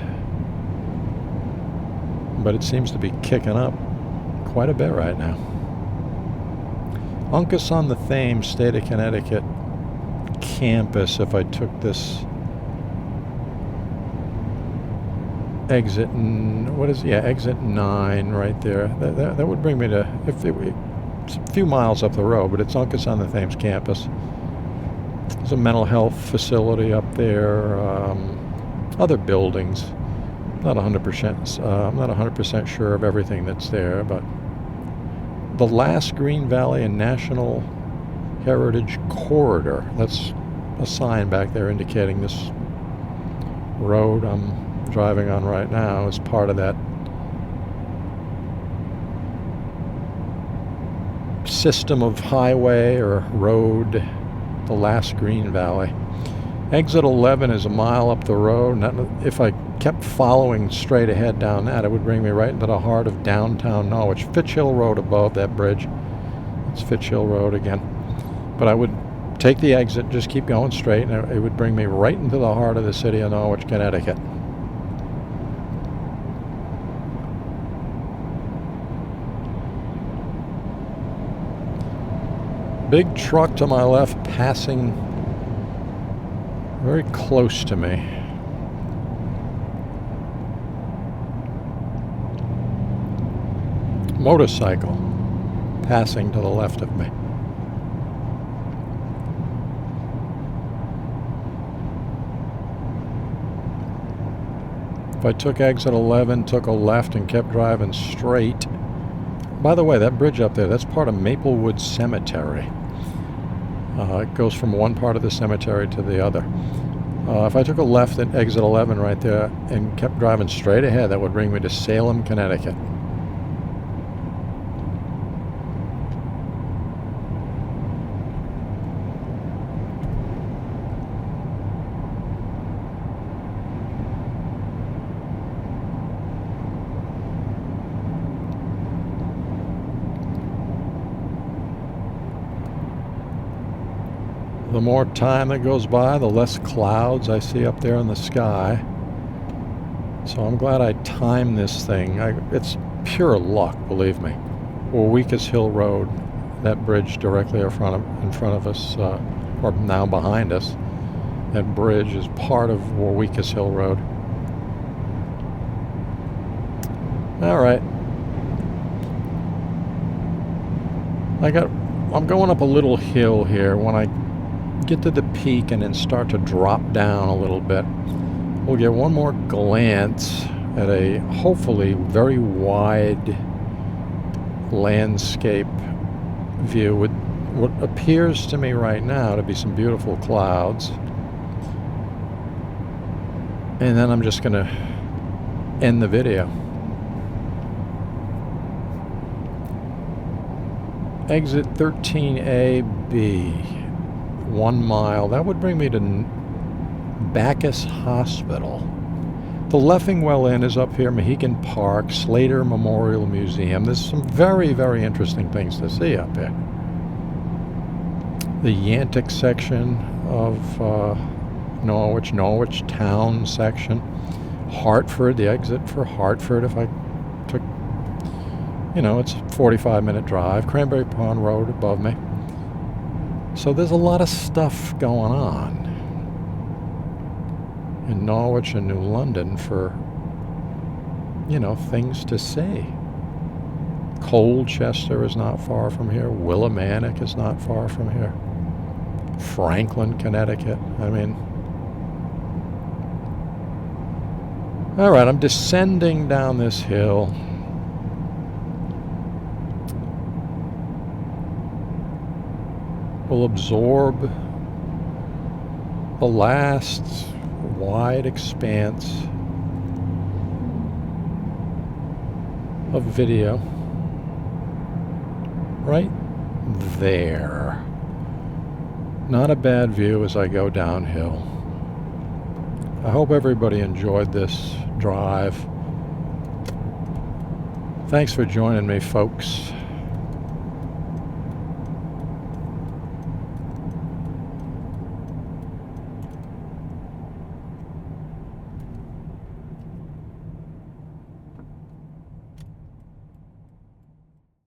but it seems to be kicking up quite a bit right now. Uncas-on-the-Thames, state of Connecticut campus, if I took this exit, exit 9 right there, that would bring me to, it's a few miles up the road, but it's Uncas-on-the-Thames campus. There's a mental health facility up there, other buildings. Not 100%. I'm not 100% sure of everything that's there, but the last Green Valley and National Heritage Corridor. That's a sign back there indicating this road I'm driving on right now is part of that system of highway or road, the last Green Valley. Exit 11 is a mile up the road. If I kept following straight ahead down that, it would bring me right into the heart of downtown Norwich. Fitch Hill Road above that bridge. It's Fitch Hill Road again. But I would take the exit, just keep going straight, and it would bring me right into the heart of the city of Norwich, Connecticut. Big truck to my left passing very close to me. Motorcycle passing to the left of me. If I took exit 11, took a left, and kept driving straight. By the way, that bridge up there, that's part of Maplewood Cemetery. It goes from one part of the cemetery to the other. If I took a left at exit 11 right there and kept driving straight ahead, that would bring me to Salem, Connecticut. The more time that goes by, the less clouds I see up there in the sky. So I'm glad I timed this thing. It's pure luck, believe me. Warwick's Hill Road, that bridge directly in front of us, or now behind us, that bridge is part of Warwick's Hill Road. All right. I'm going up a little hill here. When I get to the peak and then start to drop down a little bit, we'll get one more glance at a hopefully very wide landscape view with what appears to me right now to be some beautiful clouds. And then I'm just going to end the video. Exit 13AB. 1 mile. That would bring me to Bacchus Hospital. The Leffingwell Inn is up here, Mohegan Park, Slater Memorial Museum. There's some very, very interesting things to see up here. The Yantic section of Norwich town section. Hartford, the exit for Hartford if I took, it's a 45-minute drive. Cranberry Pond Road above me. So there's a lot of stuff going on in Norwich and New London for, things to see. Colchester is not far from here. Willimantic is not far from here. Franklin, Connecticut. All right, I'm descending down this hill. Will absorb the last wide expanse of video right there. Not a bad view as I go downhill. I hope everybody enjoyed this drive. Thanks for joining me, folks.